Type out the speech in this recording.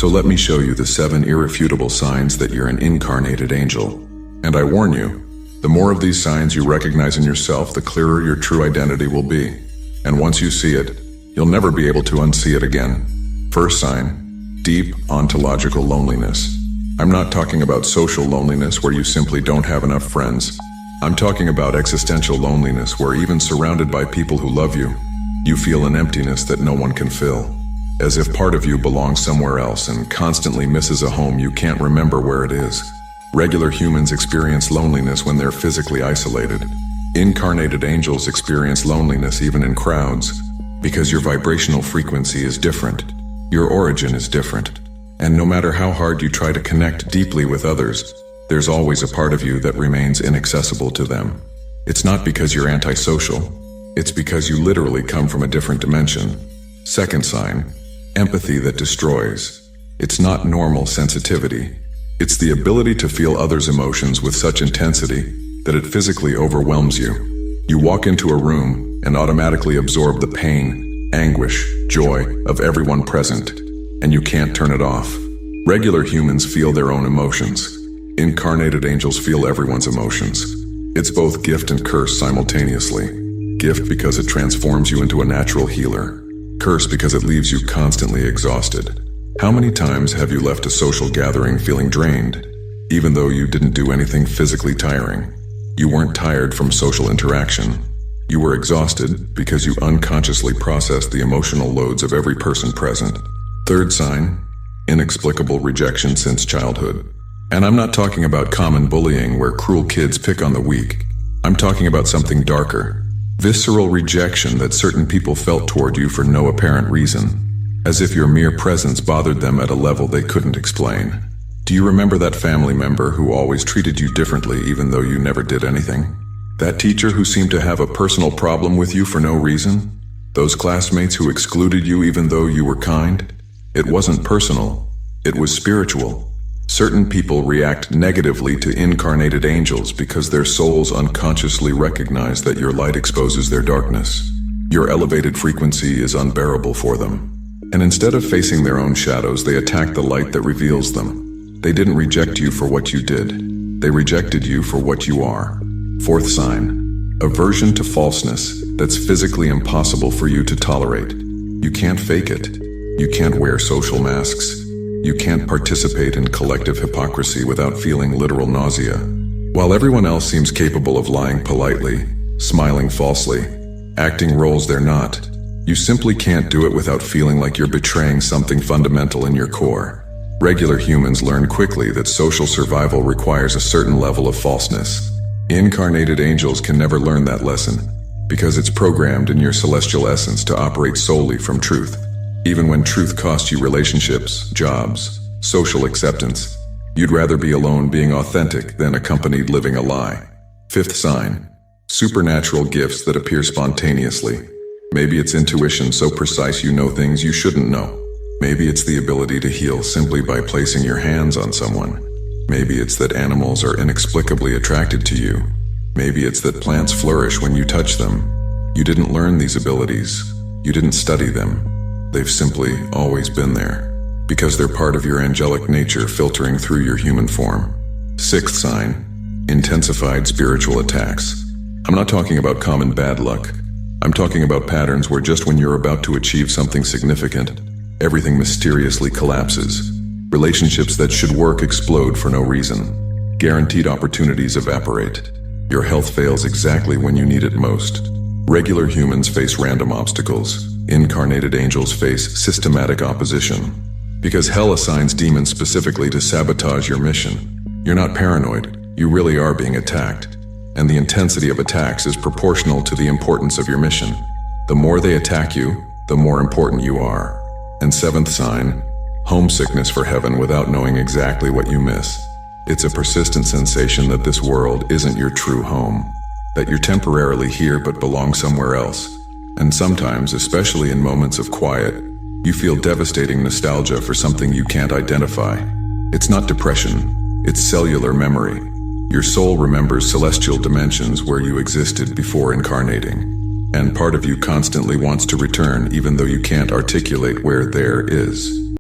So let me show you the 7 irrefutable signs that you're an incarnated angel. And I warn you, the more of these signs you recognize in yourself, the clearer your true identity will be. And once you see it, you'll never be able to unsee it again. First sign, deep ontological loneliness. I'm not talking about social loneliness where you simply don't have enough friends. I'm talking about existential loneliness where even surrounded by people who love you, you feel an emptiness that no one can fill. As if part of you belongs somewhere else and constantly misses a home you can't remember where it is. Regular humans experience loneliness when they're physically isolated. Incarnated angels experience loneliness even in crowds, because your vibrational frequency is different. Your origin is different. And no matter how hard you try to connect deeply with others, there's always a part of you that remains inaccessible to them. It's not because you're antisocial, it's because you literally come from a different dimension. Second sign, empathy that destroys. It's not normal sensitivity. It's the ability to feel others' emotions with such intensity that it physically overwhelms you. You walk into a room and automatically absorb the pain, anguish, joy of everyone present, and you can't turn it off. Regular humans feel their own emotions. Incarnated angels feel everyone's emotions. It's both gift and curse simultaneously. Gift because it transforms you into a natural healer. Curse because it leaves you constantly exhausted. How many times have you left a social gathering feeling drained, even though you didn't do anything physically tiring? You weren't tired from social interaction. You were exhausted because you unconsciously processed the emotional loads of every person present. Third sign, inexplicable rejection since childhood. And I'm not talking about common bullying where cruel kids pick on the weak. I'm talking about something darker. Visceral rejection that certain people felt toward you for no apparent reason, as if your mere presence bothered them at a level they couldn't explain. Do you remember that family member who always treated you differently even though you never did anything? That teacher who seemed to have a personal problem with you for no reason? Those classmates who excluded you even though you were kind? It wasn't personal, it was spiritual. Certain people react negatively to incarnated angels because their souls unconsciously recognize that your light exposes their darkness. Your elevated frequency is unbearable for them. And instead of facing their own shadows, they attack the light that reveals them. They didn't reject you for what you did. They rejected you for what you are. Fourth sign, aversion to falseness that's physically impossible for you to tolerate. You can't fake it. You can't wear social masks. You can't participate in collective hypocrisy without feeling literal nausea. While everyone else seems capable of lying politely, smiling falsely, acting roles they're not, you simply can't do it without feeling like you're betraying something fundamental in your core. Regular humans learn quickly that social survival requires a certain level of falseness. Incarnated angels can never learn that lesson, because it's programmed in your celestial essence to operate solely from truth. Even when truth costs you relationships, jobs, social acceptance, you'd rather be alone being authentic than accompanied living a lie. Fifth sign, supernatural gifts that appear spontaneously. Maybe it's intuition so precise you know things you shouldn't know. Maybe it's the ability to heal simply by placing your hands on someone. Maybe it's that animals are inexplicably attracted to you. Maybe it's that plants flourish when you touch them. You didn't learn these abilities. You didn't study them. They've simply always been there, because they're part of your angelic nature filtering through your human form. Sixth sign, intensified spiritual attacks. I'm not talking about common bad luck. I'm talking about patterns where just when you're about to achieve something significant, everything mysteriously collapses. Relationships that should work explode for no reason. Guaranteed opportunities evaporate. Your health fails exactly when you need it most. Regular humans face random obstacles. Incarnated angels face systematic opposition. Because hell assigns demons specifically to sabotage your mission. You're not paranoid, you really are being attacked. And the intensity of attacks is proportional to the importance of your mission. The more they attack you, the more important you are. And seventh sign, homesickness for heaven without knowing exactly what you miss. It's a persistent sensation that this world isn't your true home. That you're temporarily here but belong somewhere else. And sometimes, especially in moments of quiet, you feel devastating nostalgia for something you can't identify. It's not depression, it's cellular memory. Your soul remembers celestial dimensions where you existed before incarnating. And part of you constantly wants to return even though you can't articulate where there is.